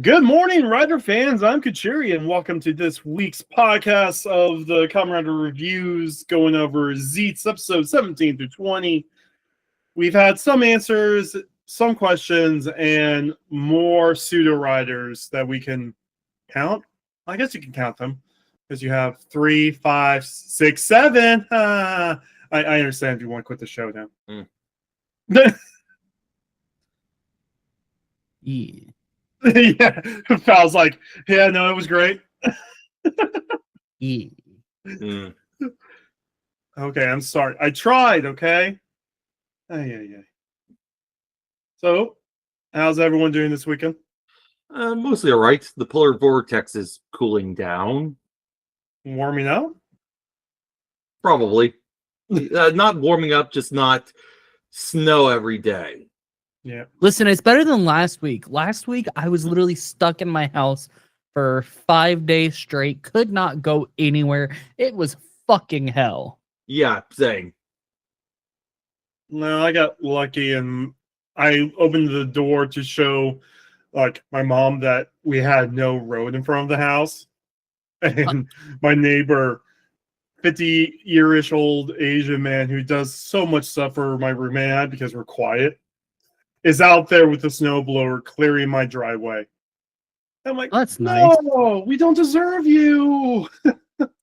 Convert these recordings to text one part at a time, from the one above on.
Good morning, Rider fans. I'm Kuchiri, and welcome to this week's podcast of the Kamen Rider Reviews, going over Zeztz episode 17 through 20. We've had some answers, some questions, and more pseudo riders that we can count. I guess you can count them because you have 3, 5, 6, 7. I understand if you want to quit the show now. Yeah. Yeah, Fal's like, yeah, no, it was great. Yeah. Okay, I'm sorry. I tried, okay? Yeah. So, how's everyone doing this weekend? Mostly all right. The polar vortex is cooling down. Warming up? Probably. Not warming up, just not snow every day. Yeah. Listen, it's better than last week. Last week, I was literally stuck in my house for 5 days straight. Could not go anywhere. It was fucking hell. Yeah, same. No, I got lucky and I opened the door to show like my mom that we had no road in front of the house. And my neighbor, 50-year-ish old Asian man who does so much stuff for my roommate because we're quiet, is out there with the snowblower clearing my driveway. I'm like, That's nice. No, we don't deserve you.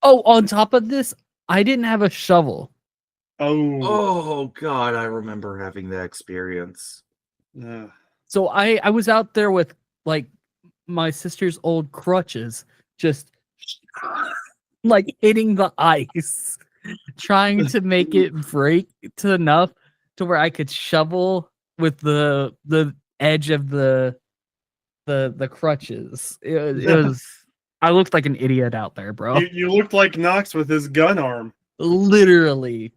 Oh, on top of this, I didn't have a shovel. Oh God, I remember having that experience. So I was out there with like my sister's old crutches, just like hitting the ice, trying to make it break to enough to where I could shovel with the edge of the crutches. It was I looked like an idiot out there, bro. You looked like Knox with his gun arm. Literally.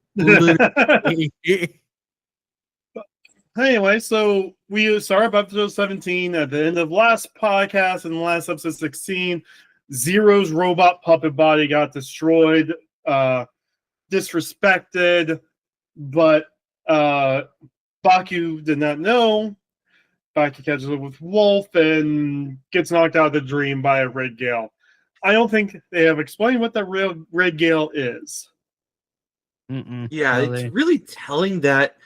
Anyway, so we start up episode 17 at the end of last podcast and last episode 16. Zero's robot puppet body got destroyed, disrespected, but Baku did not know. Baku catches up with Wolf and gets knocked out of the dream by a red gale. I don't think they have explained what that real red gale is. Yeah, it's really telling that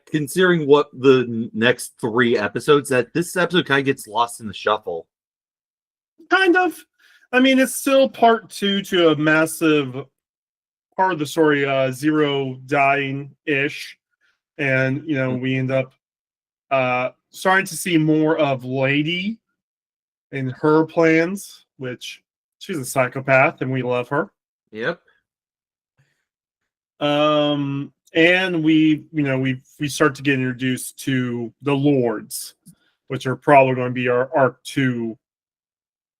considering what the next 3 episodes, that this episode kind of gets lost in the shuffle. Kind of. I mean, it's still part 2 to a massive part of the story, Zero dying-ish. And, we end up starting to see more of Lady and her plans, which she's a psychopath and we love her. Yep. And we start to get introduced to the Lords, which are probably going to be our Arc 2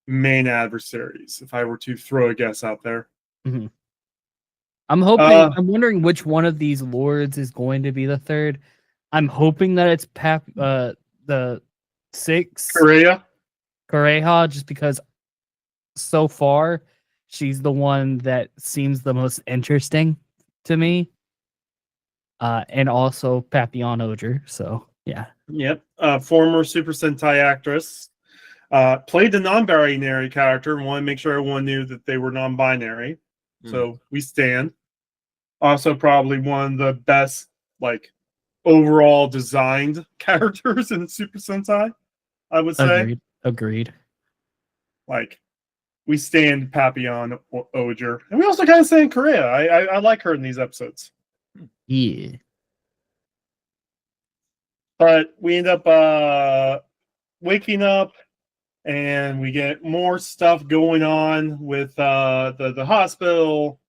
main adversaries, if I were to throw a guess out there. Mm-hmm. I'm wondering which one of these Lords is going to be the third. I'm hoping that it's the 6 Kureha, just because so far she's the one that seems the most interesting to me. And also Papillon Oger, so yeah. Yep. Former Super Sentai actress. Played the non-binary character and wanted to make sure everyone knew that they were non-binary. So we stand. Also probably one of the best overall designed characters in Super Sentai, I would say. Agreed. We stand Papillon Oger. And we also kind of stand Korea. I like her in these episodes. Yeah. But we end up waking up and we get more stuff going on with the hospital.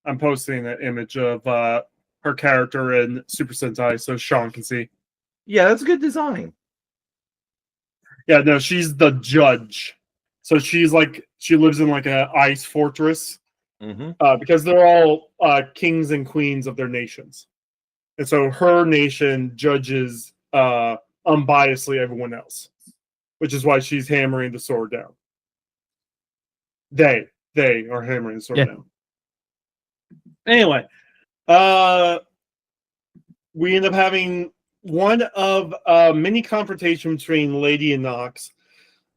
I'm posting an image of her character in Super Sentai so Sean can see. Yeah, that's a good design. Yeah, no, she's the judge. So she lives in an ice fortress. Because they're all kings and queens of their nations. And so her nation judges unbiasedly everyone else, which is why she's hammering the sword down. They are hammering the sword down. Anyway, we end up having one of a mini confrontation between Lady and Nox,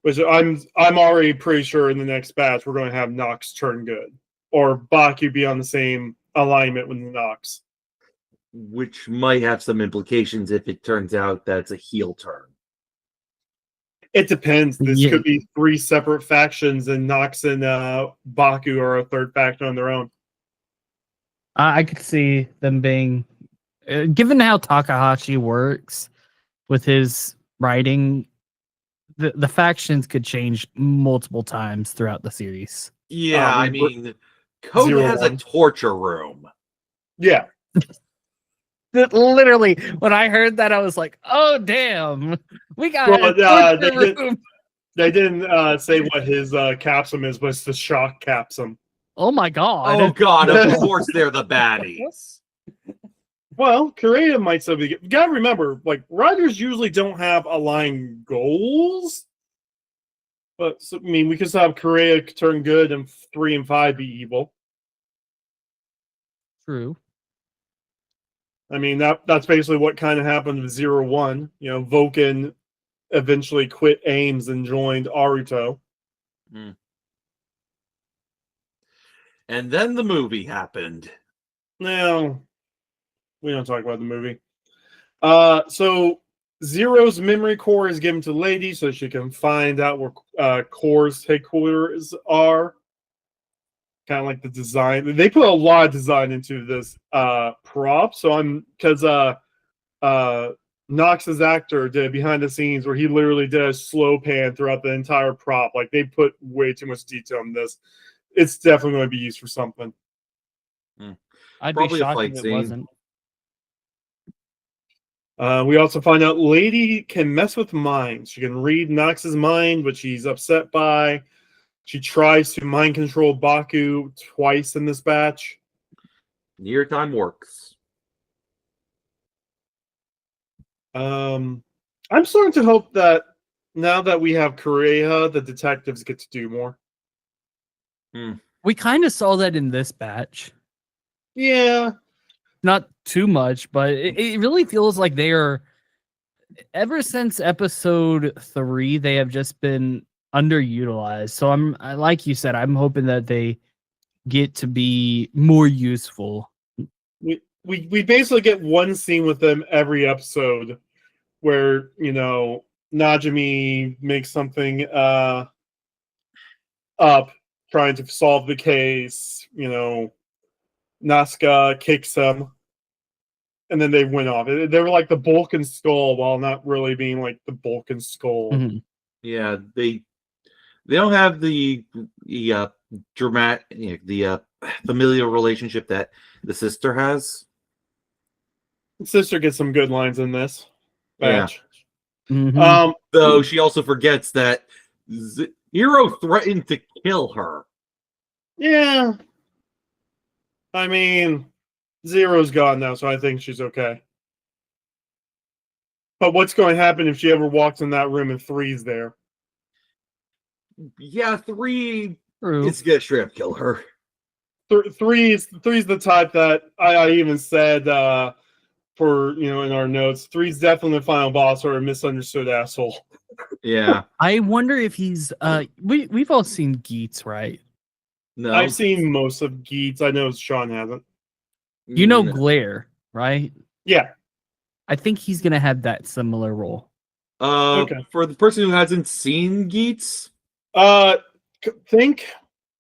which I'm already pretty sure in the next batch we're going to have Nox turn good, or Baku be on the same alignment with Nox, which might have some implications if it turns out that it's a heel turn. It depends. This could be 3 separate factions, and Nox and Baku are a third faction on their own. I could see them being, given how Takahashi works with his writing, the factions could change multiple times throughout the series. Yeah, I mean, Code has a torture room. Yeah. Literally, when I heard that, I was like, "Oh damn, we got a torture room." They didn't say what his capsum is, but it's the shock capsum. Oh my god! Oh god! Of course they're the baddies. Well, Korea might still be. You gotta remember, like, writers usually don't have aligned goals. But I mean, we could still have Korea turn good and 3 and 5 be evil. True. I mean, that's basically what kind of happened with 0-1. You know, Vulcan eventually quit Ames and joined Aruto. And then the movie happened. Now, we don't talk about the movie. So Zero's memory core is given to Lady so she can find out where Core's headquarters are. Kind of like the design. They put a lot of design into this prop. So because Nox's actor did behind the scenes where he literally did a slow pan throughout the entire prop. Like, they put way too much detail in this. It's definitely going to be used for something. I'd probably be shocked if it wasn't. We also find out Lady can mess with minds. She can read Nox's mind, which he's upset by. She tries to mind control Baku twice in this batch. Near time works. I'm starting to hope that now that we have Korea, the detectives get to do more. We kind of saw that in this batch. Yeah. Not too much, but it really feels like they are, ever since episode 3, they have just been underutilized. So like you said, I'm hoping that they get to be more useful. We basically get one scene with them every episode where, you know, Najimi makes something up trying to solve the case, you know, Nazca kicks him, and then they went off. They were like the Vulcan skull while not really being like the Vulcan skull. Mm-hmm. Yeah, they don't have the dramatic, the familial relationship that the sister has. The sister gets some good lines in this batch. Yeah. Mm-hmm. Though she also forgets that Zero threatened to kill her. Yeah. I mean, Zero's gone now, so I think she's okay. But what's going to happen if she ever walks in that room and 3's there? Yeah, 3 is going to straight up kill her. 3's the type that I even said for, you know, in our notes, 3's definitely the final boss or a misunderstood asshole. Yeah. I wonder if he's we've all seen Geets, right? No. I've seen most of Geets. I know Sean hasn't. You know Glare, right? Yeah. I think he's gonna have that similar role. Okay. For the person who hasn't seen Geets,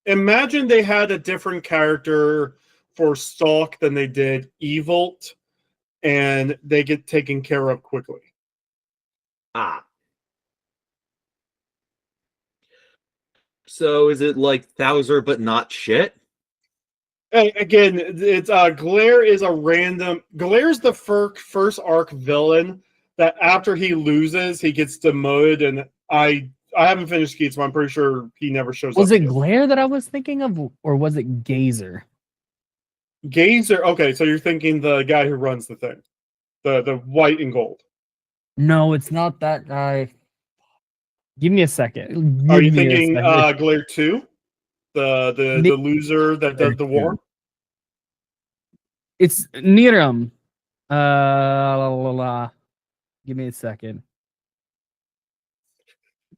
imagine they had a different character for Stalk than they did Evolt, and they get taken care of quickly. So is it like Thouser but not shit? Again, it's Glare is a random. Glare's the first arc villain that after he loses, he gets demoted, and I haven't finished Geets, but I'm pretty sure he never shows up. Was it Glare that I was thinking of, or was it Gazer? Gazer. Okay, so you're thinking the guy who runs the thing, the white and gold. No, it's not that guy. Give me a second. Are you thinking Glare 2? The loser that does the war? It's Niram. Give me a second.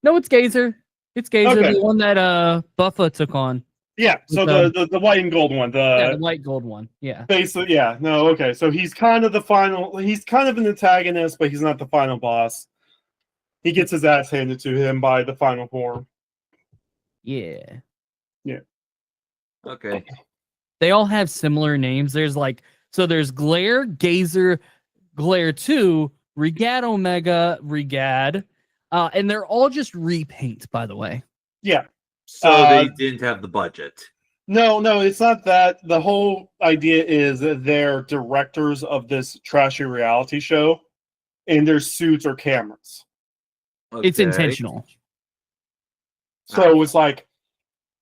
No, it's Gazer. It's Gazer, the one that Buffa took on. Yeah, so the white and gold one. The white gold one. Yeah. Basically, yeah. No, okay. So he's kind of the final. He's kind of an antagonist, but he's not the final boss. He gets his ass handed to him by the final form. Yeah. Yeah. Okay. They all have similar names. There's Glare, Gazer, Glare 2, Regad Omega, Regad, and they're all just repaints, by the way. Yeah. So they didn't have the budget. No, it's not that. The whole idea is that they're directors of this trashy reality show, and their suits are cameras. Okay. It's intentional. So it's like,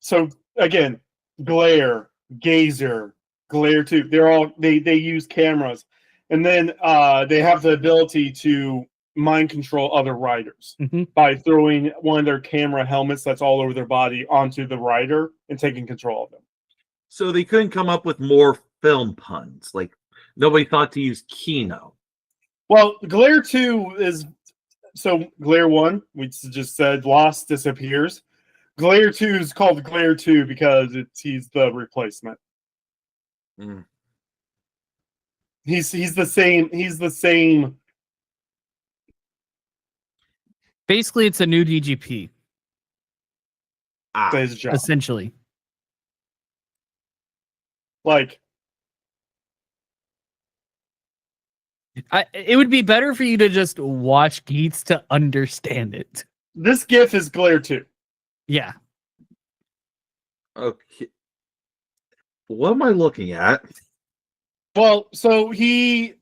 so again, Glare, Gazer, Glare 2, they use cameras. And then they have the ability to mind control other riders by throwing one of their camera helmets that's all over their body onto the rider and taking control of them. So they couldn't come up with more film puns. Like, nobody thought to use Kino. Well, Glare 2 is... So Glare 1, we just said, lost, disappears. Glare 2 is called Glare 2 because he's the replacement. Mm. He's the same. Basically, it's a new DGP. Essentially. Like, it would be better for you to just watch Geats to understand it. This GIF is Glare 2. Yeah. Okay. What am I looking at? Well, so the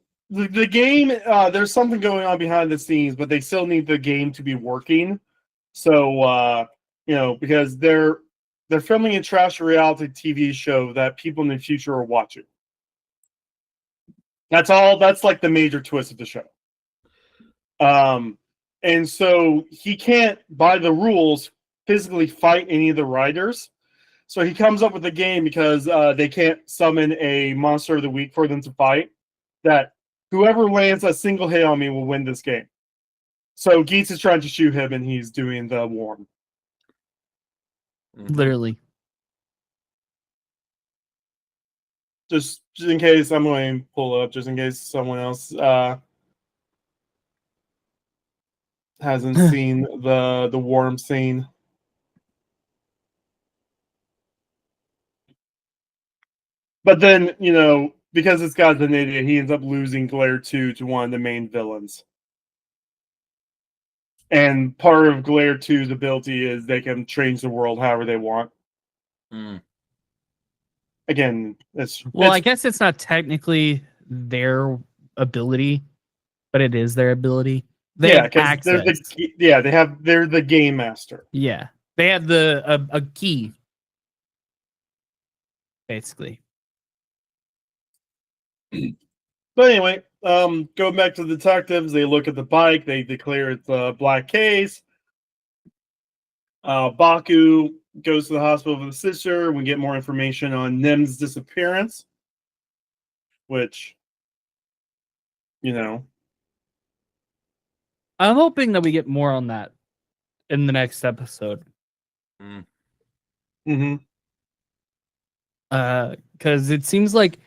game, there's something going on behind the scenes, but they still need the game to be working. So, because they're filming a trash reality TV show that people in the future are watching. That's all. That's like the major twist of the show. And so he can't, by the rules, physically fight any of the riders. So he comes up with a game because they can't summon a monster of the week for them to fight. That whoever lands a single hit on me will win this game. So Geats is trying to shoot him, and he's doing the warm. Literally. Just in case, I'm going to pull up, just in case someone else hasn't seen the warm scene. But then, because this guy's an idiot, he ends up losing Glare 2 to one of the main villains. And part of Glare 2's ability is they can change the world however they want. Mm. Again, I guess it's not technically their ability, but it is their ability. They have access. They're the game master. Yeah, they have a key, basically. But anyway, going back to the detectives, they look at the bike, they declare it's a black case. Baku goes to the hospital with his sister. We get more information on Nim's disappearance, which, I'm hoping that we get more on that in the next episode. Mm-hmm. Because it seems like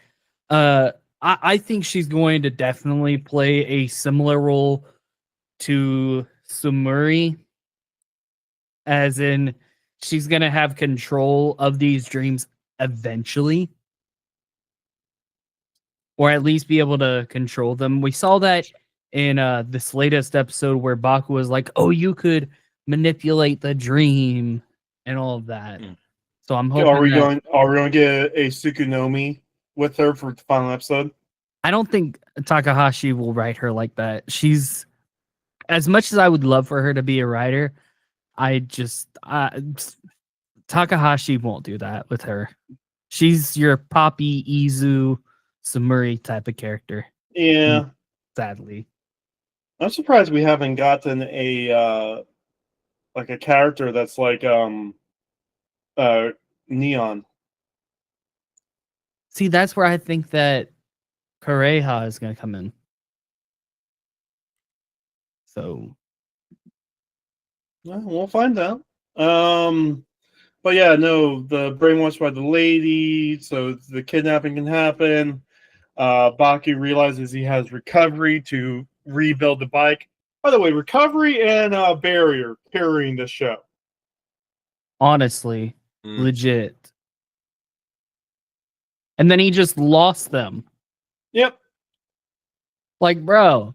I think she's going to definitely play a similar role to Sumuri, as in she's going to have control of these dreams eventually, or at least be able to control them. We saw that in this latest episode where Baku was like, "Oh, you could manipulate the dream," and all of that. So I'm hoping. Are we going to get a Tsukunomi with her for the final episode? I don't think Takahashi will write her like that. She's, as much as I would love for her to be a writer, Takahashi won't do that with her. She's your Poppy, Izu, Sumuri type of character. Yeah. Sadly. I'm surprised we haven't gotten a character that's like Neon. See, that's where I think that Kureha is going to come in. So we'll find out. But yeah, no, the brainwashed by the lady, so the kidnapping can happen. Baku realizes he has recovery to rebuild the bike. By the way, recovery and barrier carrying the show. Honestly, legit. And then he just lost them. Yep. Like, bro,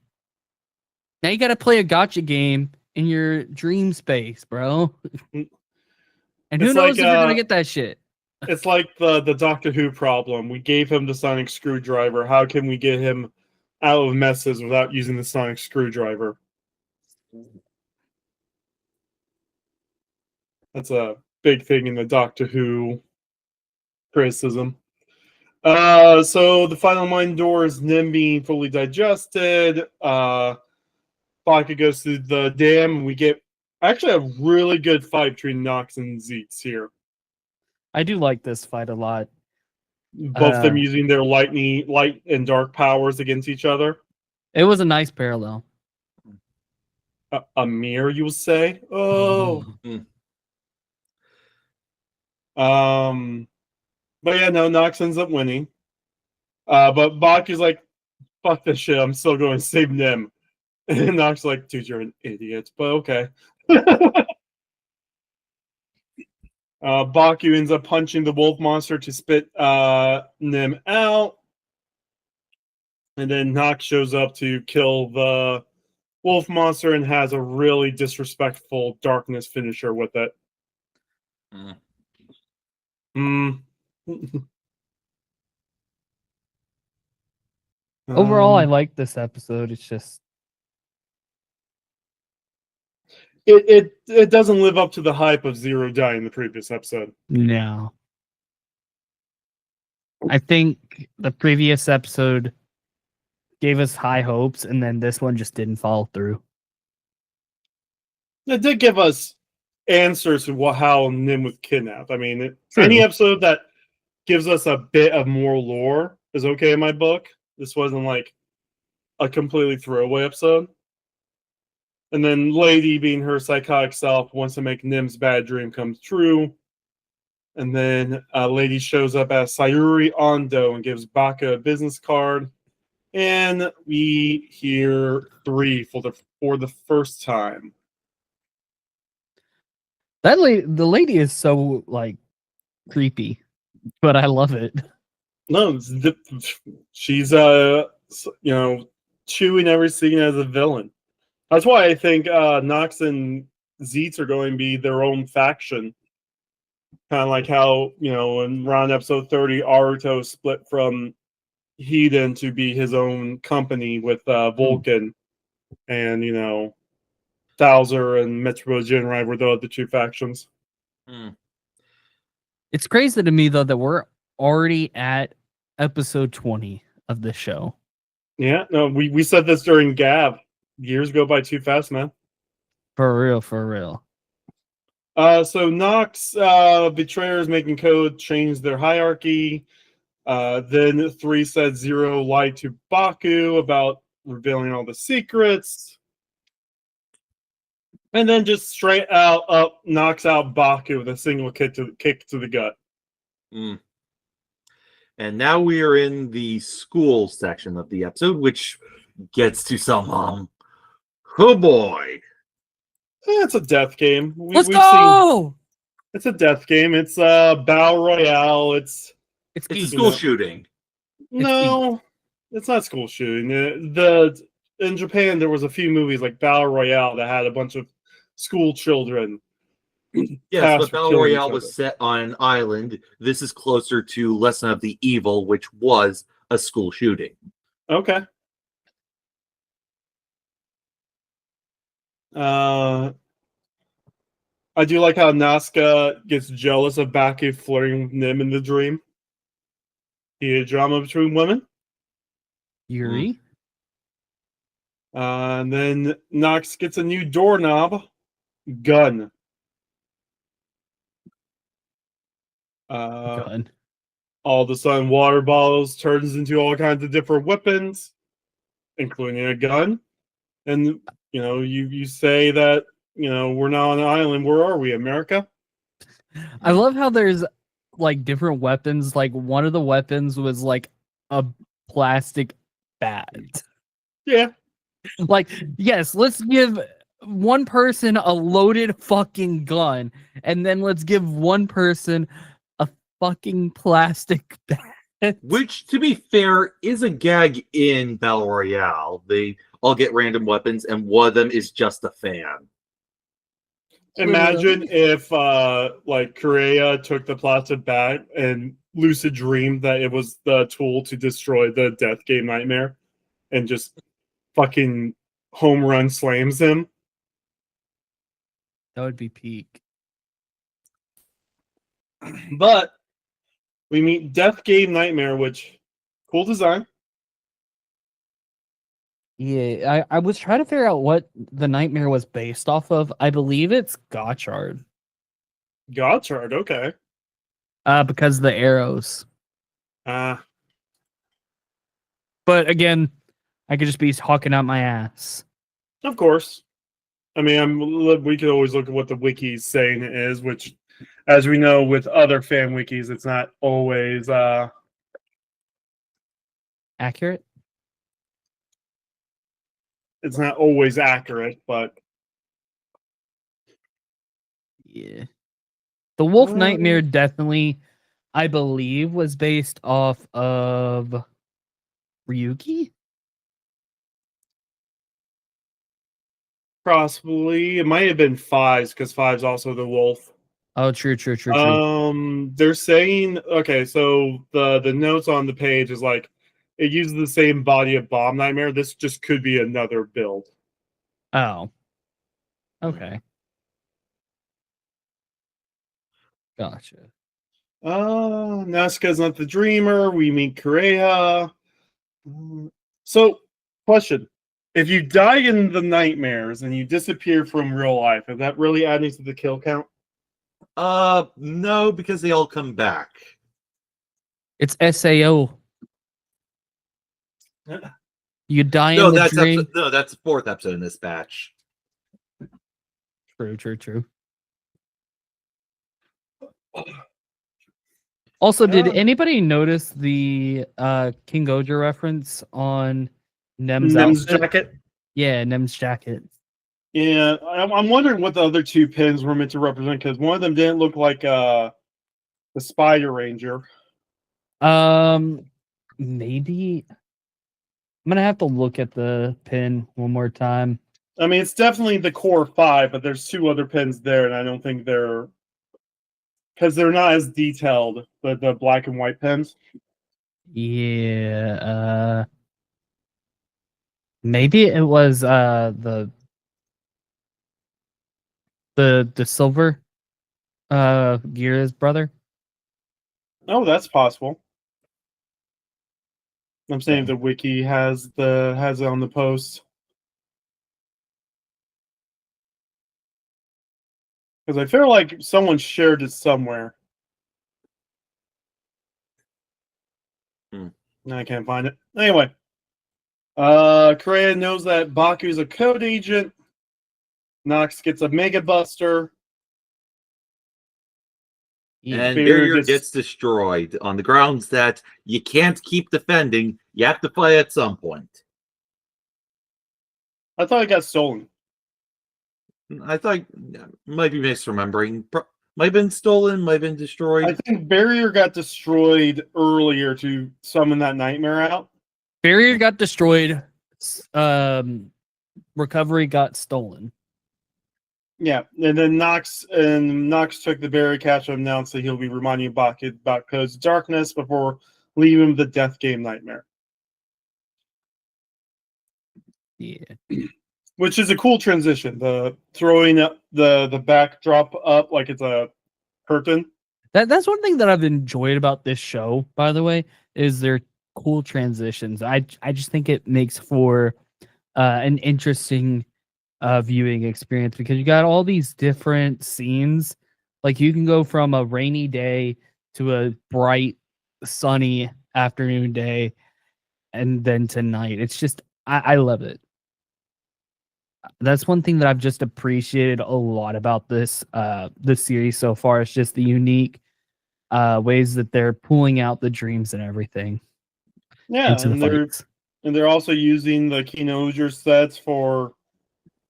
now you got to play a gotcha game in your dream space, bro. And who knows if you're going to get that shit. It's like the Doctor Who problem. We gave him the sonic screwdriver. How can we get him out of messes without using the sonic screwdriver? That's a big thing in the Doctor Who criticism. So the final mind door is Nim being fully digested. Baka goes through the dam, and we get actually a really good fight between Nox and Zeztz here. I do like this fight a lot. Both of them using their light and dark powers against each other. It was a nice parallel. A mirror, you will say? Oh. But yeah, no, Nox ends up winning. But Baku's like, fuck this shit, I'm still going to save Nim. And Nox like, dude, you're an idiot, but okay. Baku ends up punching the wolf monster to spit Nim out. And then Nox shows up to kill the wolf monster and has a really disrespectful darkness finisher with it. Overall, I like this episode. It's just it doesn't live up to the hype of Zero dying in the previous episode. No. I think the previous episode gave us high hopes, and then this one just didn't follow through. It did give us answers to how Nim was kidnapped. I mean, any episode that gives us a bit of more lore is okay in my book. This wasn't like a completely throwaway episode. And then Lady, being her psychotic self, wants to make Nim's bad dream come true. And then Lady shows up as Sayuri Ando and gives Baka a business card. And we hear 3 for the first time. The lady is so like creepy, but I love it. No, she's chewing every scene as a villain. That's why I think Nox and Zeztz are going to be their own faction. Kind of like how, in around episode 30, Aruto split from Hedon to be his own company with Vulcan. And, Thouser and Metro Jinrai were the other 2 factions. It's crazy to me, though, that we're already at episode 20 of this show. Yeah, no, we said this during Gav. Years go by too fast, man. For real. So Nox betrayers making code change their hierarchy. Then 3 said Zero lied to Baku about revealing all the secrets. And then just straight up knocks out Baku with a single kick to the gut. And now we are in the school section of the episode, which gets to some oh boy. It's a death game. Let's go! It's a death game. It's Battle Royale. It's a school shooting. No, it's not school shooting. In Japan, there was a few movies like Battle Royale that had a bunch of school children. Yes, but Battle Royale was set on an island. This is closer to Lesson of the Evil, which was a school shooting. Okay. I do like how Nazca gets jealous of Baku flirting with Nim in the dream. A drama between women. Yuri. And then Nox gets a new doorknob. Gun. Gun. All of a sudden, water bottles turns into all kinds of different weapons, including a gun. And you say that, we're not on an island. Where are we, America? I love how there's like different weapons. Like one of the weapons was like a plastic bat. Yeah. Like, yes, let's give one person a loaded fucking gun, and then let's give one person a fucking plastic bat. Which, to be fair, is a gag in Battle Royale. They all get random weapons, and one of them is just a fan. Imagine if like Korea took the plastic bat and lucid dreamed that it was the tool to destroy the Death Game Nightmare and just fucking home run slams him. That would be peak. But we meet Death Game Nightmare, which cool design. Yeah, I was trying to figure out what the nightmare was based off of. I believe it's Gotchard. Gotchard, okay. Because of the arrows. But again, I could just be talking out my ass. Of course. I mean, we could always look at what the wiki's saying it is, which, as we know, with other fan wikis, it's not always accurate. It's not always accurate, but yeah, the Wolf Nightmare definitely, I believe, was based off of Ryuki. Possibly. It might have been Fives, because Fives also the wolf. Oh, true. They're saying, okay, so the notes on the page is like, it uses the same body of Bomb Nightmare. This just could be another build. Oh. Okay. Gotcha. Nazca's not the dreamer. We meet Korea. So, question. If you die in the nightmares and you disappear from real life, is that really adding to the kill count? No, because they all come back. It's SAO. You die in the dream. That's the fourth episode in this batch. True. Also, did anybody notice the King Goja reference on Nem's jacket? Yeah, Nem's jacket. Yeah, I'm wondering what the other two pins were meant to represent, because one of them didn't look like the Spider Ranger. Maybe I'm gonna have to look at the pin one more time. I mean, it's definitely the core 5, but there's two other pins there, and I don't think they're, because they're not as detailed, the black and white pins. Yeah, maybe it was the silver Gear's brother. Oh, that's possible. I'm saying the wiki has it on the post. Because I feel like someone shared it somewhere. I can't find it. Anyway. Korea knows that Baku's a code agent. Nox gets a Mega Buster. And Barrier gets destroyed on the grounds that you can't keep defending. You have to play at some point. I thought it got stolen. I thought, might be misremembering. Might have been stolen, might have been destroyed. I think Barrier got destroyed earlier to summon that nightmare out. Barrier got destroyed. Recovery got stolen. Yeah, and then Nox took the barrier capture and announced that he'll be reminding Baku about Code's darkness before leaving him the Death Game Nightmare. Yeah. Which is a cool transition. The throwing up the backdrop up like it's a curtain. That's one thing that I've enjoyed about this show, by the way, is their cool transitions. I just think it makes for an interesting viewing experience, because you got all these different scenes. Like you can go from a rainy day to a bright, sunny afternoon day, and then to night. It's just I love it. That's one thing that I've just appreciated a lot about this series so far. It's just the unique ways that they're pulling out the dreams and everything. Yeah, and they're also using the Kinoger sets for,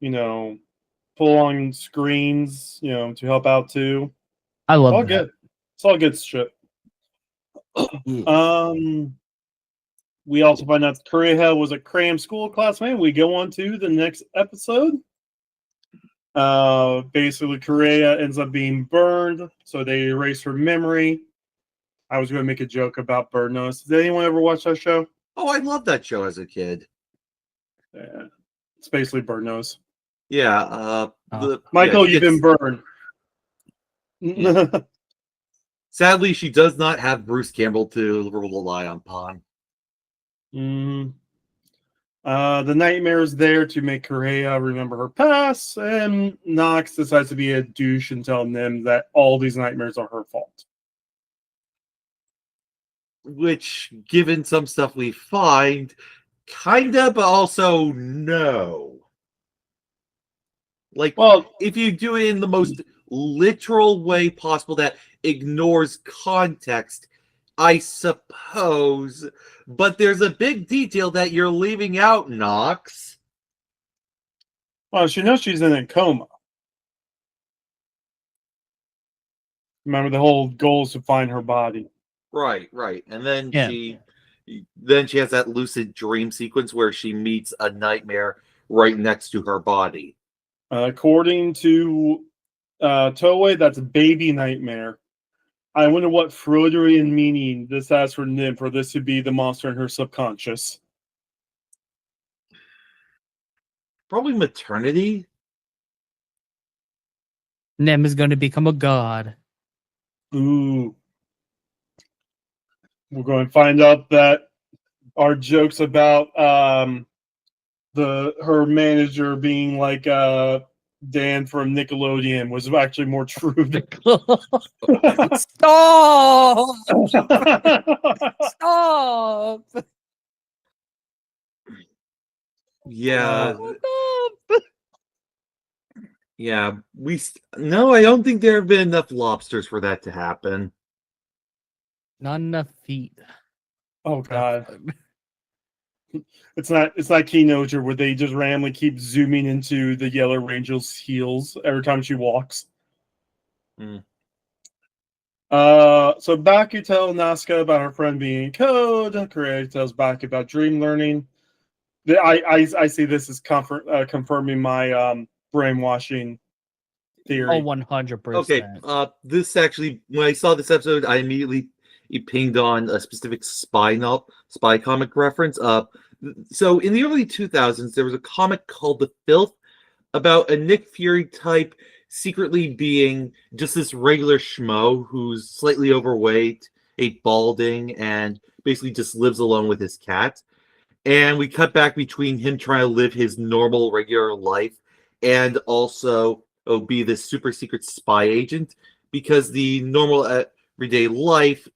full on screens, to help out too. I love that. Good. It's all good shit. We also find out Kuchiri was a cram school classmate. We go on to the next episode. Basically, Kuchiri ends up being burned, so they erase her memory. I was going to make a joke about Bird Nose. Did anyone ever watch that show? Oh, I loved that show as a kid. Yeah, it's basically Bird Nose. Yeah. Michael, you've been burned. Yeah. Sadly, she does not have Bruce Campbell to rely upon. The nightmare is there to make Kuchiri remember her past, and Nox decides to be a douche and tell Nim that all these nightmares are her fault. Which, given some stuff we find, kinda, but also no. Like, if you do it in the most literal way possible that ignores context, I suppose, but there's a big detail that you're leaving out, Nox. Well, she knows she's in a coma. Remember, the whole goal is to find her body. Right. And then she has that lucid dream sequence where she meets a nightmare right next to her body. According to Toei, that's a baby nightmare. I wonder what Freudian meaning this has for Nim for this to be the monster in her subconscious. Probably maternity. Nim is going to become a god. Ooh. We're going to find out that our jokes about her manager being like Dan from Nickelodeon was actually more true. Stop! Stop! Yeah. Yeah. No, I don't think there have been enough lobsters for that to happen. Not enough feet. Oh god. It's not Keynoger where they just randomly keep zooming into the Yellow Rangel's heels every time she walks. So Baku tells Nazca about her friend being in code. Kuchiri tells Baku about dream learning. I see this as confirming my brainwashing theory. Oh, 100%. Okay. This actually, when I saw this episode, I immediately pinged on a specific spy comic reference. So in the early 2000s, there was a comic called The Filth about a Nick Fury type secretly being just this regular schmo who's slightly overweight, balding, and basically just lives alone with his cat. And we cut back between him trying to live his normal, regular life and also be this super secret spy agent, because the normal everyday life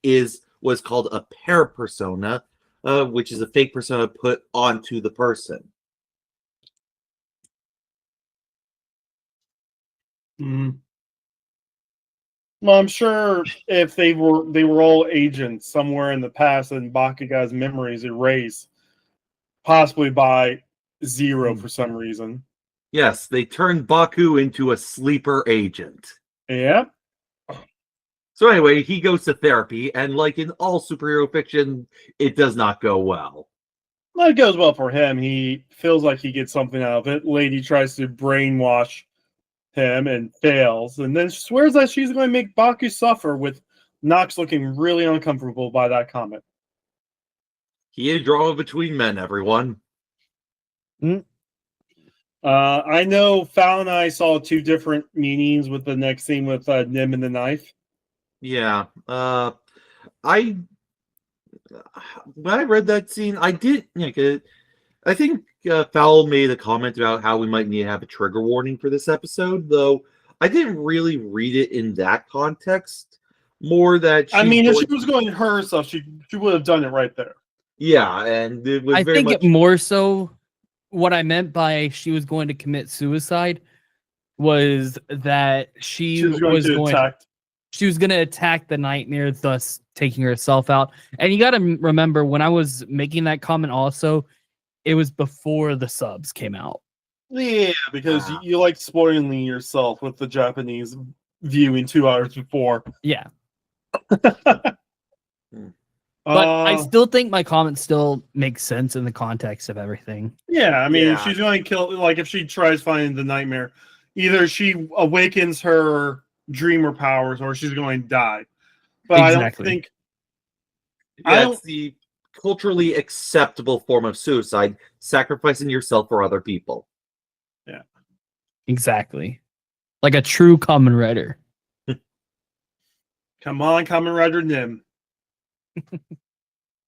was called a parapersona, which is a fake persona put onto the person. Well, I'm sure if they were all agents somewhere in the past and Bakuga's memories erased, possibly by Zero for some reason. Yes, they turned Baku into a sleeper agent. Yeah. So anyway, he goes to therapy, and like in all superhero fiction, it does not go well. Well, it goes well for him. He feels like he gets something out of it. Lady tries to brainwash him and fails, and then swears that she's going to make Baku suffer, with Nox looking really uncomfortable by that comment. He is drama between men, everyone. I know Foul and I saw two different meanings with the next scene with Nim and the knife. Yeah. When I read that scene, I did. I think Fowl made a comment about how we might need to have a trigger warning for this episode, though I didn't really read it in that context. More that if she was going to hurt herself, she would have done it right there. Yeah, and it was I think it more so what I meant by she was going to commit suicide was that she was going to attack the nightmare, thus taking herself out. And you got to remember, when I was making that comment also, it was before the subs came out. Yeah, because you like spoiling yourself with the Japanese viewing 2 hours before. Yeah. But I still think my comment still makes sense in the context of everything. Yeah, I mean, if she's going to kill, like, if she tries finding the nightmare, either she awakens her dreamer powers or she's going to die. But exactly. I don't think... it's the culturally acceptable form of suicide, sacrificing yourself for other people. Yeah. Exactly. Like a true Kamen Rider. Come on, Kamen Rider Nim.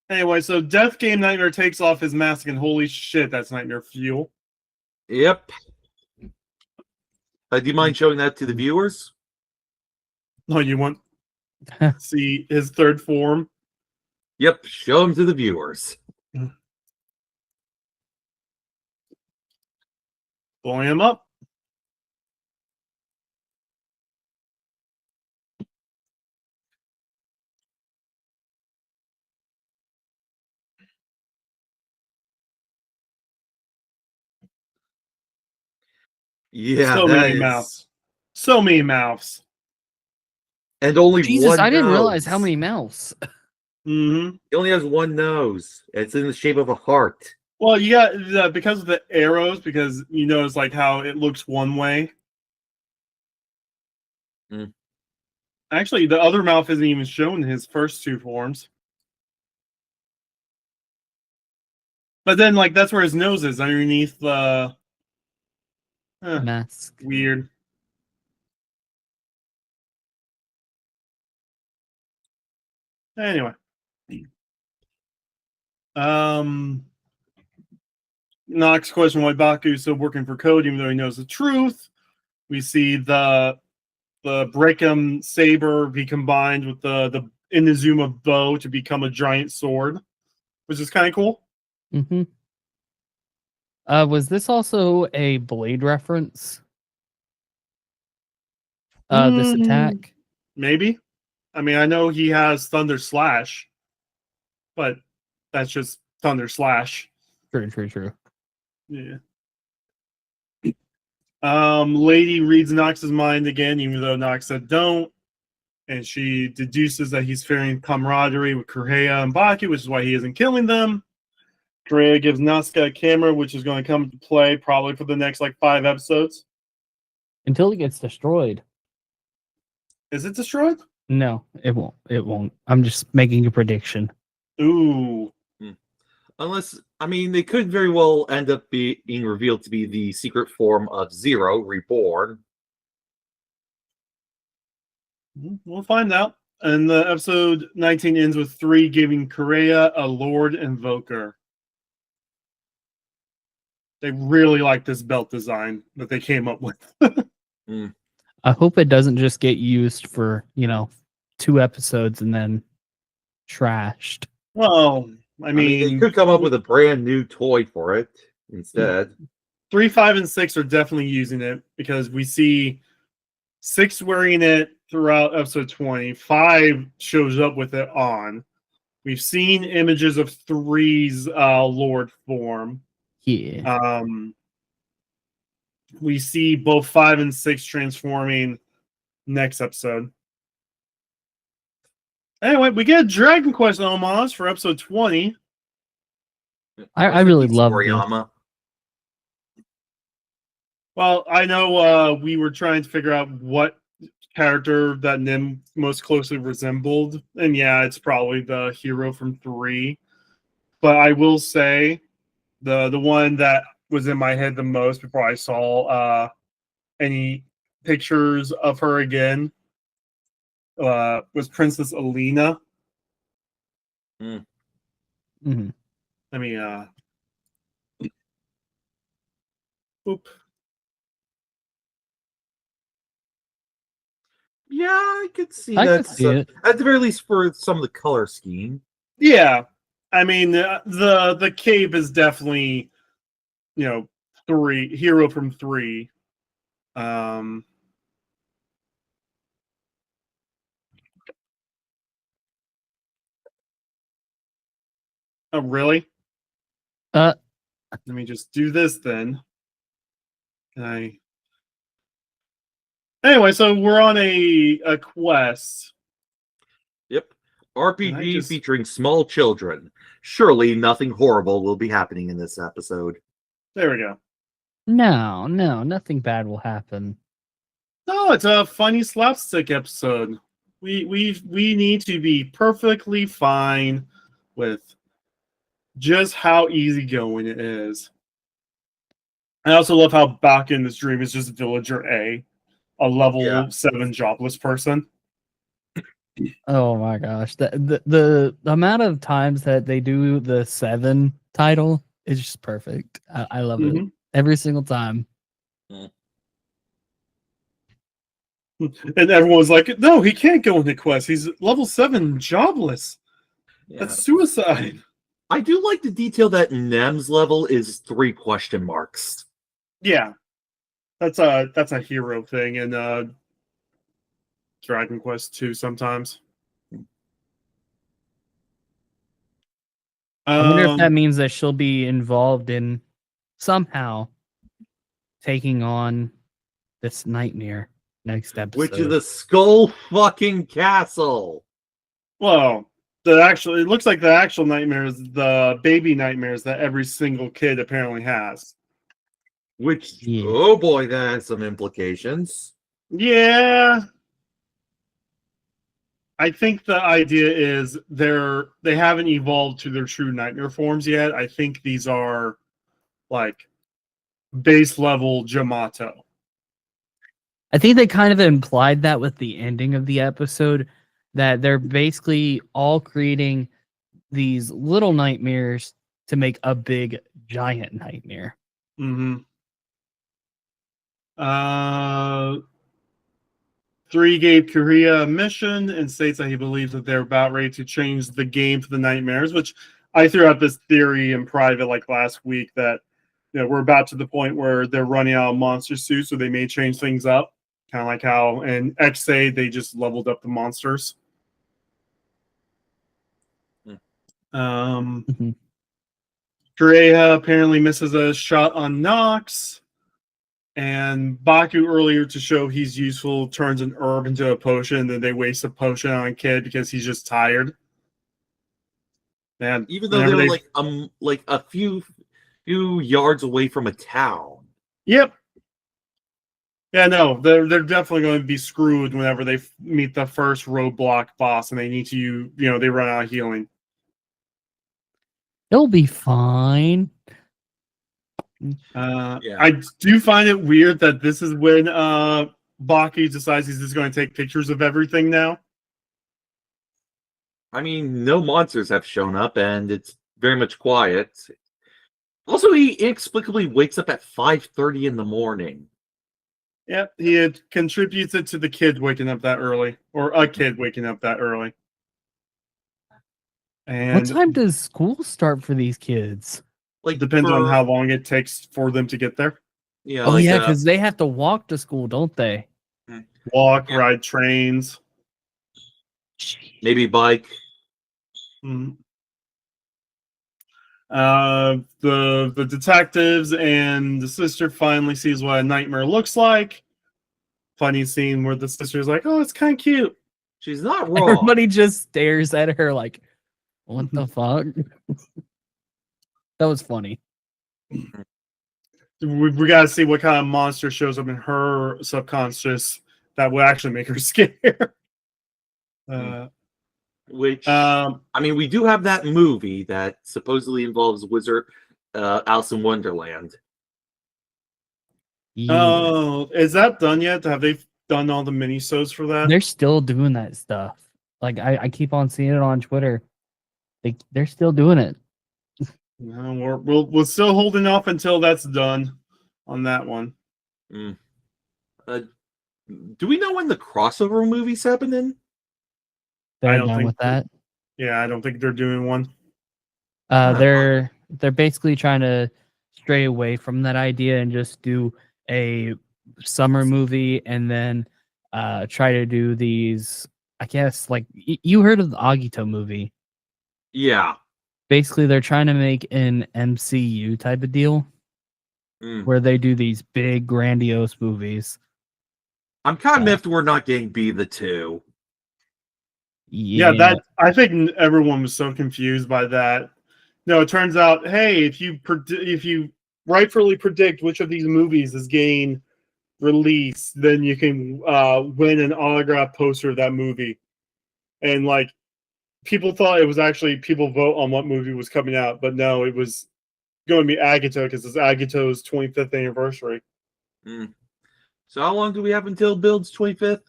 Anyway, so Death Game Nightmare takes off his mask, and holy shit, that's nightmare fuel. Yep. Do you mind showing that to the viewers? No, you want to see his third form? Yep, show him to the viewers. Blowing him up. Yeah, so many mouths. So many mouths. And only Jesus, one I didn't nose. realize how many mouths. Mm-hmm. He only has one nose. It's in the shape of a heart. Well, you got because of the arrows, because you notice like how it looks one way. Actually, the other mouth isn't even shown in his first 2 forms. But then, like, that's where his nose is, underneath the mask. Weird. Anyway. Nox question why Baku is still working for Code, even though he knows the truth. We see the Breakum saber be combined with the Inazuma bow to become a giant sword, which is kind of cool. Mm-hmm. Was this also a Blade reference? This attack? Maybe. I mean, I know he has Thunder Slash, but that's just Thunder Slash. True. Yeah. Lady reads Nox's mind again, even though Nox said don't. And she deduces that he's fearing camaraderie with Kureha and Baki, which is why he isn't killing them. Kureha gives Nazca a camera, which is going to come into play probably for the next, 5 episodes. Until it gets destroyed. Is it destroyed? No, it won't. It won't. I'm just making a prediction. Ooh. Unless, I mean, they could very well end up being revealed to be the secret form of Zero, reborn. We'll find out. And the episode 19 ends with 3 giving Kureha a Lord Invoker. They really like this belt design that they came up with. I hope it doesn't just get used for, 2 episodes and then trashed. Well, I mean, they could come up with a brand new toy for it instead. 3, 5, and 6 are definitely using it because we see 6 wearing it throughout episode 20. 5 shows up with it on. We've seen images of 3's Lord form. Yeah. We see both 5 and 6 transforming next episode. Anyway, we get a Dragon Quest homage for episode 20. I really love Toriyama. Well, I know we were trying to figure out what character that Nim most closely resembled. And yeah, it's probably the hero from 3. But I will say the one that was in my head the most before I saw any pictures of her again was Princess Alina. Mm-hmm. I mean, oop. Yeah, I could see that. See it. At the very least, for some of the color scheme. Yeah, I mean the cape is definitely hero from 3. Oh, really? Let me just do this then. Anyway, so we're on a quest. Yep. RPG featuring small children. Surely nothing horrible will be happening in this episode. There we go. No, nothing bad will happen. No, it's a funny slapstick episode. We need to be perfectly fine with just how easygoing it is. I also love how back in this dream is just Villager A level 7 jobless person. Oh my gosh. The amount of times that they do the 7 title is just perfect. I love it every single time. And everyone's like, no, he can't go into quest. He's level 7 jobless. Yeah. That's suicide. I do like the detail that Nem's level is 3 question marks. Yeah. That's a hero thing in Dragon Quest 2 sometimes. I wonder if that means that she'll be involved in somehow taking on this nightmare next episode. Which is the Skull fucking Castle. Well, it looks like the actual nightmares, the baby nightmares that every single kid apparently has. Which, oh boy, that has some implications. Yeah. I think the idea is they haven't evolved to their true nightmare forms yet. I think these are like base level Jamato. I think they kind of implied that with the ending of the episode, that they're basically all creating these little nightmares to make a big giant nightmare. 3 gave Korea a mission and states that he believes that they're about ready to change the game for the nightmares, which I threw out this theory in private like last week that we're about to the point where they're running out of monster suits, so they may change things up. Kind of like how in XA they just leveled up the monsters. Kureha apparently misses a shot on Nox. And Baku earlier to show he's useful turns an herb into a potion, then they waste a potion on a kid because he's just tired. And even though they're like a few yards away from a town. Yep. Yeah, no, they're definitely going to be screwed whenever they meet the first roadblock boss and they need to, they run out of healing. They'll be fine. I do find it weird that this is when Baki decides he's just going to take pictures of everything now. I mean, no monsters have shown up and it's very much quiet. Also, he inexplicably wakes up at 5:30 in the morning. Yeah, he contributes it to the kid waking up that early, or a kid waking up that early. And what time does school start for these kids? Depends on how long it takes for them to get there. Yeah. Oh, yeah, because they have to walk to school, don't they? Walk, ride trains. Maybe bike. The detectives and the sister finally sees what a nightmare looks like. Funny scene where the sister's like, "Oh, it's kind of cute." She's not wrong. Everybody just stares at her like, "What the fuck?" That was funny. We got to see what kind of monster shows up in her subconscious that will actually make her scared. Which, I mean, we do have that movie that supposedly involves Wizard Alice in Wonderland. Oh, is that done yet? Have they done all the minisodes for that? They're still doing that stuff. Like I keep on seeing it on Twitter. They're still doing it. No, we're still holding off until that's done on that one. Do we know when the crossover movie's happening? They're done with that. Yeah, I don't think they're doing one. They're basically trying to stray away from that idea and just do a summer movie and then try to do these, I guess, like you heard of the Agito movie. Yeah. Basically, they're trying to make an MCU type of deal where they do these big, grandiose movies. I'm kind of miffed we're not getting Be the Two. Yeah, that I think everyone was so confused by that. No, it turns out, hey, if you rightfully predict which of these movies is getting released, then you can win an autograph poster of that movie. And like, people thought it was actually people vote on what movie was coming out, but no, it was going to be Agito because it's Agito's 25th anniversary. So how long do we have until Build's 25th?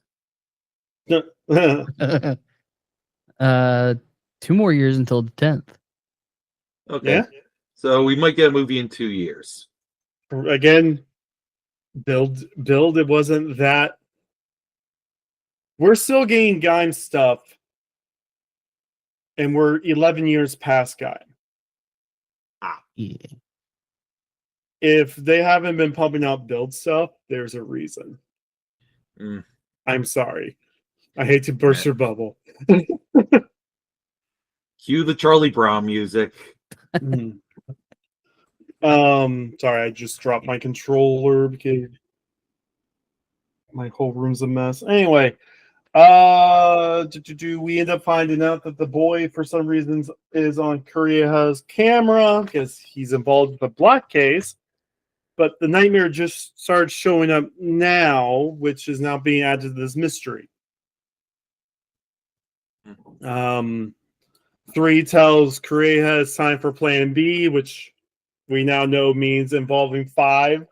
2 more years until the 10th. Okay. Yeah. So we might get a movie in 2 years. Again, build. It wasn't that. We're still getting Gaim stuff, and we're 11 years past Gaim. Yeah. If they haven't been pumping out build stuff, there's a reason. I'm sorry. I hate to burst your bubble. Cue the Charlie Brown music. Sorry, I just dropped my controller because my whole room's a mess. Anyway, we end up finding out that the boy, for some reasons, is on Korea's camera because he's involved with the black case. But the nightmare just started showing up now, which is now being added to this mystery. 3 tells Korea it's time for Plan B, which we now know means involving 5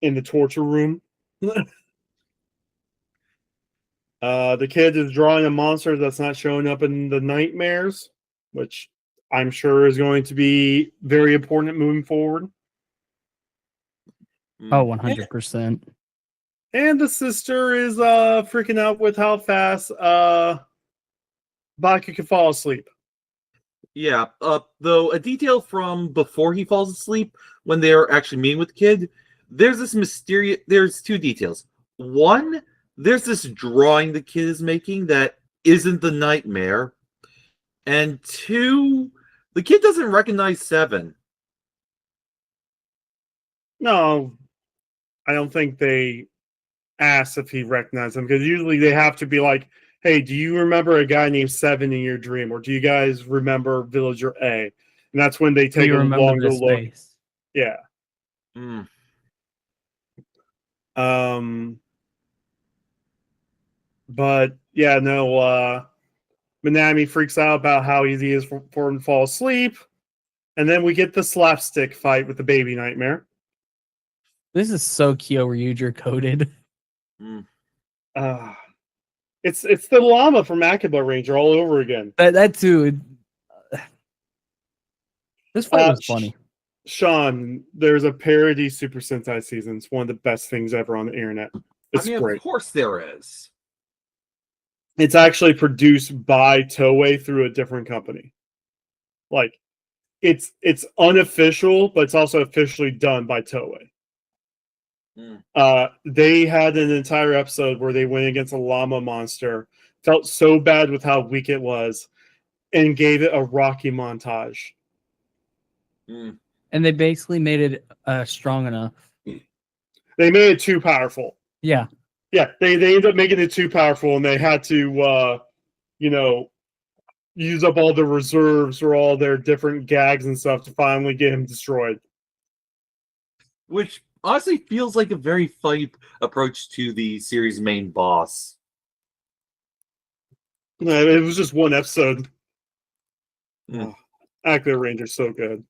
in the torture room. The kid is drawing a monster that's not showing up in the nightmares, which I'm sure is going to be very important moving forward. Oh, 100%. And the sister is freaking out with how fast Baka can fall asleep. Yeah, though a detail from before he falls asleep, when they're actually meeting with the kid, there's this mysterious. There's 2 details. One, there's this drawing the kid is making that isn't the nightmare, and 2, the kid doesn't recognize 7. No, I don't think they asked if he recognized him because usually they have to be like, hey, do you remember a guy named 7 in your dream? Or do you guys remember Villager A? And that's when they take a longer look. Yeah. But yeah, no, Minami freaks out about how easy it is for him to fall asleep. And then we get the slapstick fight with the baby nightmare. This is so Kyoryuger coded. It's the llama from Akiba Ranger all over again. That too. This fight was funny. Sean, there's a parody Super Sentai season. It's one of the best things ever on the internet. It's great. Of course there is. It's actually produced by Toei through a different company. Like, it's unofficial, but it's also officially done by Toei. They had an entire episode where they went against a llama monster, felt so bad with how weak it was, and gave it a Rocky montage. And they basically made it strong enough. They made it too powerful. Yeah. Yeah, they ended up making it too powerful, and they had to, use up all the reserves or all their different gags and stuff to finally get him destroyed. Which honestly feels like a very funny approach to the series' main boss. It was just one episode. Active Ranger's so good.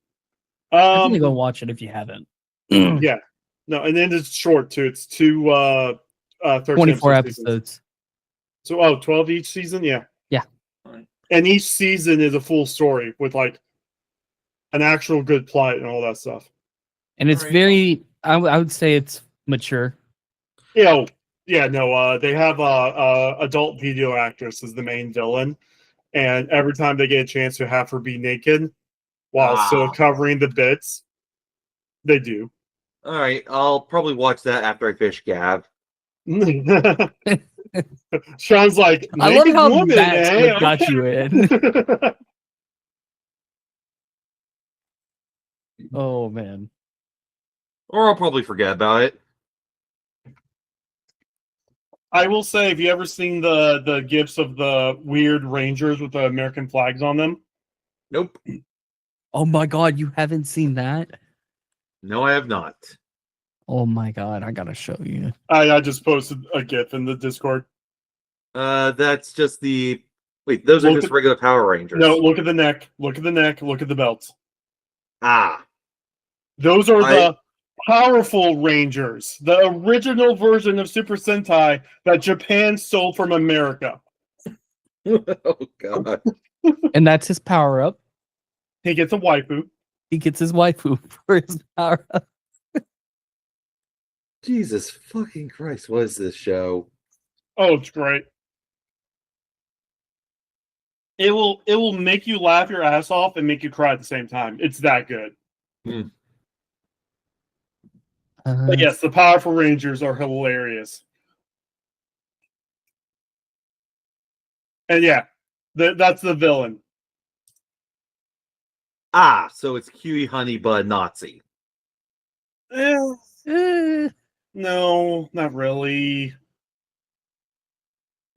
Definitely go watch it if you haven't. Yeah. No, and then it's short too. It's 24 episodes. So 12 each season? Yeah. Yeah. And each season is a full story with like an actual good plot and all that stuff. And it's very I would say it's mature. Yeah, they have adult video actress as the main villain, and every time they get a chance to have her be naked while still covering the bits, They do. All right, I'll probably watch that after I finish Gav. Sean's like, I love how woman, that's eh? what got you in. Oh man. Or I'll probably forget about it. I will say, have you ever seen the gifs of the weird Rangers with the American flags on them? Nope. Oh my god, you haven't seen that? No, I have not. Oh my god, I gotta show you. I just posted a GIF in the Discord. That's just the... Wait, those are just regular Power Rangers. No, look at the neck. Look at the neck. Look at the belts. Ah. Those are the powerful Rangers. The original version of Super Sentai that Japan stole from America. Oh, God. And that's his power-up. He gets a waifu. He gets his waifu for his power-up. Jesus fucking Christ, what is this show? Oh, it's great. It will make you laugh your ass off and make you cry at the same time. It's that good. But yes, the Powerful Rangers are hilarious. And yeah, that's the villain. Ah, so it's Cutie Honey but Nazi. No, not really.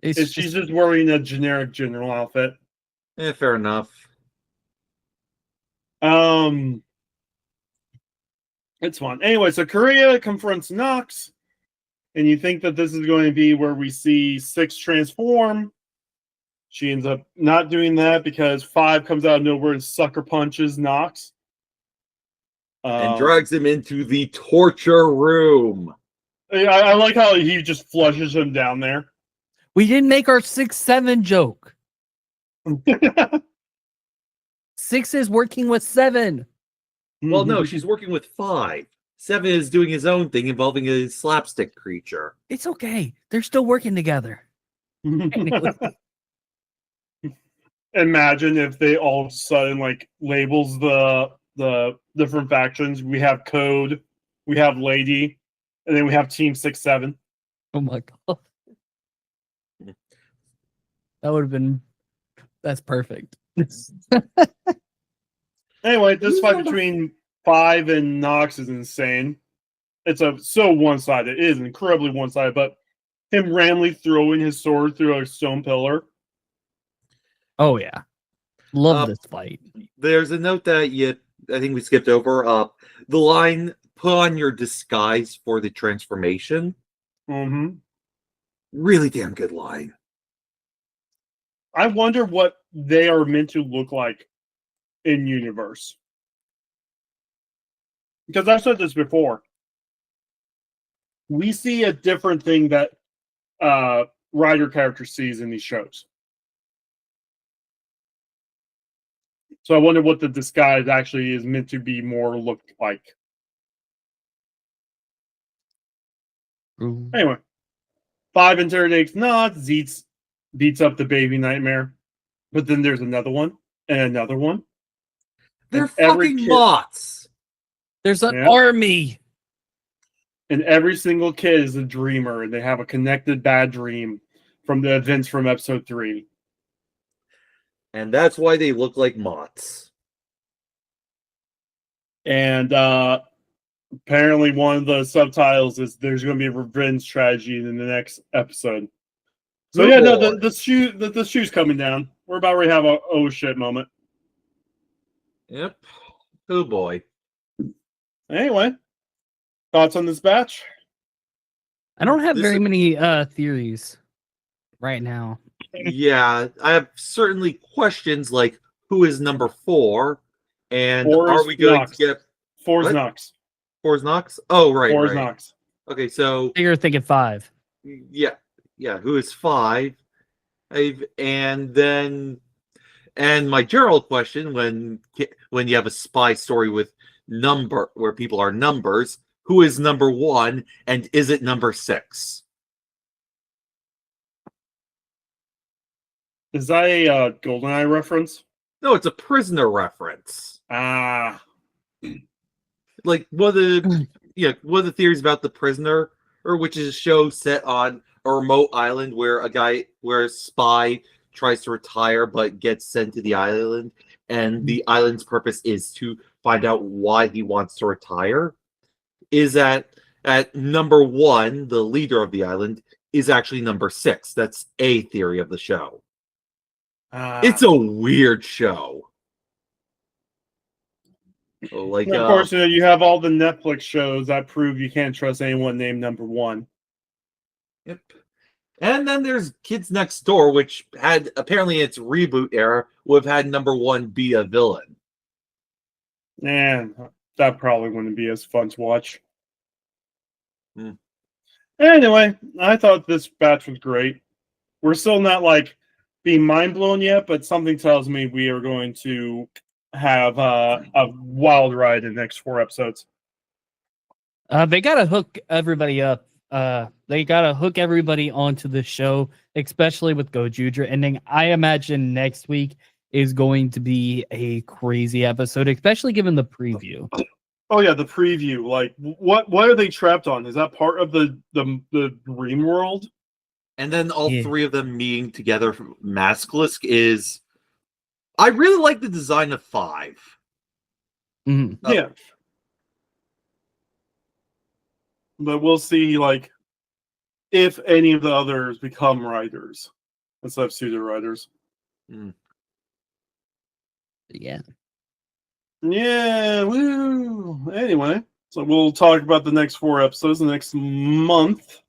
She's just wearing a generic general outfit. Fair enough. It's fun. Anyway, so Korea confronts Nox, and you think that this is going to be where we see 6 transform. She ends up not doing that because 5 comes out of nowhere and sucker punches Nox. And drags him into the torture room. I like how he just flushes him down there. We didn't make our 6-7 joke. 6 is working with 7. Well, no, she's working with 5. 7 is doing his own thing involving a slapstick creature. It's okay. They're still working together. Imagine if they all of a sudden like labels the different factions. We have Code, we have Lady, and then we have Team 6-7. Oh my god. That would have been... That's perfect. Anyway, this fight between 5 and Nox is insane. It's so one-sided. It is incredibly one-sided, but him randomly throwing his sword through a stone pillar. Oh yeah. Love this fight. There's a note that I think we skipped over. The line, put on your disguise for the transformation. Mm-hmm. Really damn good line. I wonder what they are meant to look like in universe. Because I've said this before. We see a different thing that writer character sees in these shows. So I wonder what the disguise actually is meant to be more looked like. Ooh. Anyway, 5 interrogates Nox. Zeztz beats up the baby nightmare. But then there's another one and another one. They're fucking bots. There's an army. And every single kid is a dreamer, and they have a connected bad dream from the events from episode 3. And that's why they look like mots. And apparently one of the subtitles is there's going to be a revenge strategy in the next episode. So yeah, no, the shoe's coming down. We're about ready to have a oh shit moment. Yep. Oh boy. Anyway, thoughts on this batch? I don't have very many theories right now. Yeah, I have certainly questions like who is number 4, and are we going to get 4's Nox? 4's Nox? Oh, right. 4's Nox. Okay, so You're thinking 5. Yeah. Who is 5? And my general question when you have a spy story with where people are numbers, who is number 1, and is it number 6? Is that a GoldenEye reference? No, it's a Prisoner reference. Ah. like one of the theories about The Prisoner, or which is a show set on a remote island where a spy tries to retire but gets sent to the island, and the island's purpose is to find out why he wants to retire. Is that at number one, the leader of the island is actually number 6. That's a theory of the show. It's a weird show. Like, of course, you have all the Netflix shows that prove you can't trust anyone named number 1. Yep. And then there's Kids Next Door, which had apparently its reboot era would have had number 1 be a villain. And that probably wouldn't be as fun to watch. Hmm. Anyway, I thought this batch was great. We're still not like being mind blown yet, but something tells me we are going to have a wild ride in the next 4 episodes. They gotta hook everybody up. They gotta hook everybody onto the show, especially with Gojutra ending. I imagine next week is going to be a crazy episode, especially given the preview. Oh yeah, the preview. Like, what are they trapped on? Is that part of the dream world? And then all 3 of them meeting together from Maskalisk is. I really like the design of 5. Mm-hmm. Yeah. But we'll see, like, if any of the others become writers instead of pseudo writers. Yeah. Yeah, woo. Anyway, so we'll talk about the next 4 episodes the next month.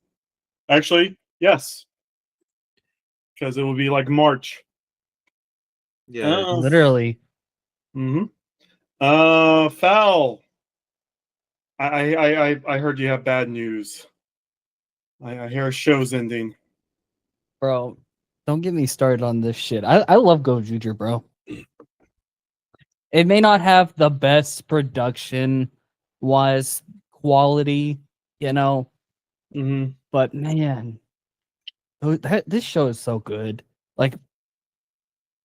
Actually, yes. Because it will be like March. Yeah. Literally. Mm-hmm. Foul. I heard you have bad news. I hear a show's ending. Bro, don't get me started on this shit. I love Gojutra, bro. It may not have the best production wise quality, but man, this show is so good. Like,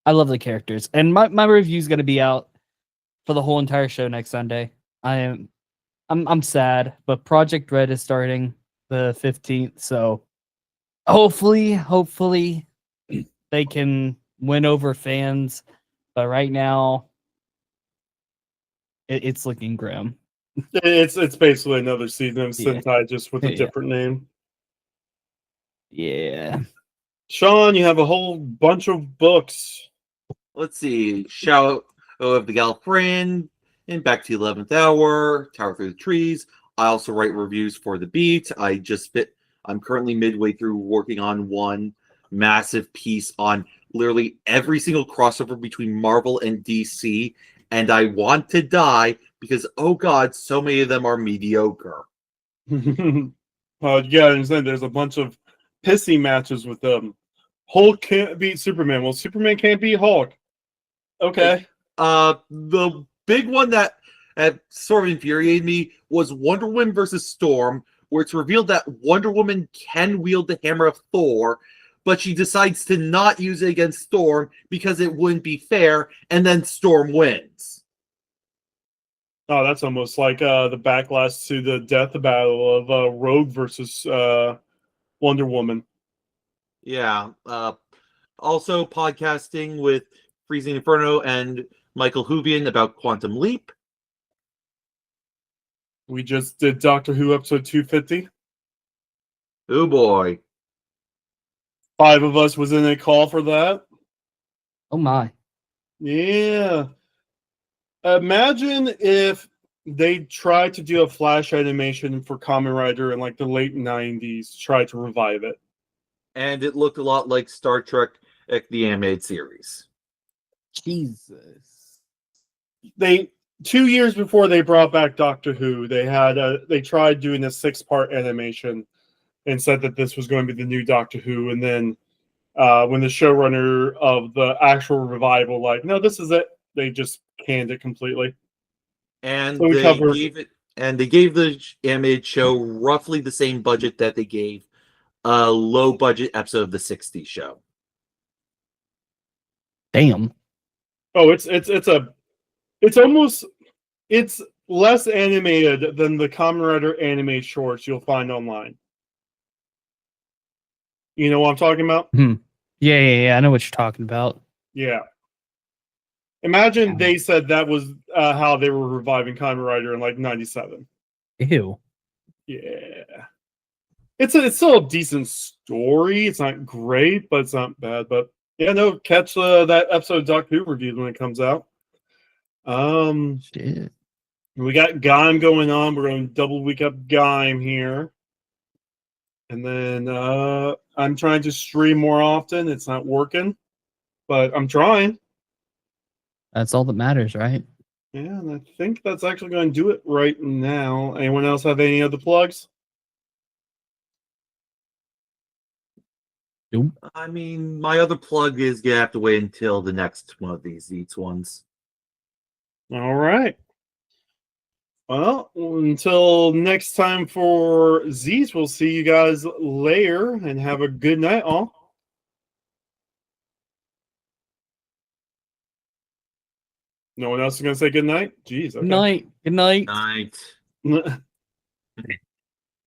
I love the characters, and my review is gonna be out for the whole entire show next Sunday. I'm sad, but Project Red is starting the 15th, so hopefully they can win over fans. But right now, it's looking grim. It's basically another season of Sentai, just with a different name. Yeah. Sean, you have a whole bunch of books. Let's see. Shadow of the Galfriend, and Back to the 11th Hour, Tower Through the Trees. I also write reviews for The Beat. I'm currently midway through working on one massive piece on literally every single crossover between Marvel and DC, and I want to die because, oh god, so many of them are mediocre. You gotta understand, there's a bunch of pissy matches with them. Hulk can't beat Superman. Well, Superman can't beat Hulk. Okay. The big one that sort of infuriated me was Wonder Woman versus Storm, where it's revealed that Wonder Woman can wield the hammer of Thor, but she decides to not use it against Storm because it wouldn't be fair, and then Storm wins. Oh, that's almost like the backlash to the death battle of Rogue versus Wonder Woman. Yeah. Also podcasting with Freezing Inferno and Michael Huvian about Quantum Leap. We just did Doctor Who episode 250. Oh boy. 5 of us was in a call for that. Oh my. Yeah. Imagine if they tried to do a flash animation for Kamen Rider in like the late 90s, try to revive it. And it looked a lot like Star Trek, the animated series. Jesus. 2 years before they brought back Doctor Who, they tried doing a 6-part animation and said that this was going to be the new Doctor Who. And then when the showrunner of the actual revival, like, no, this is it, they just canned it completely. And so they gave the animated show roughly the same budget that they gave a low budget episode of the 60s show. Damn. Oh, it's less animated than the Kamen Rider anime shorts you'll find online. You know what I'm talking about? Yeah. I know what you're talking about. Yeah. Imagine they said that was how they were reviving Kamen Rider in like 97. Ew. Yeah. It's still a decent story. It's not great, but it's not bad. But yeah, no, catch that episode of Doc Who reviews when it comes out. Shit. We got Gaim going on. We're going to double week up Gaim here. And then I'm trying to stream more often. It's not working, but I'm trying. That's all that matters, right? Yeah, and I think that's actually going to do it right now. Anyone else have any other plugs? Nope. I mean, my other plug is you have to wait until the next one of these Zeztz ones. All right. Well, until next time for Zeztz, we'll see you guys later and have a good night, all. No one else is going to say good night? Jeez, okay. Good night. Night.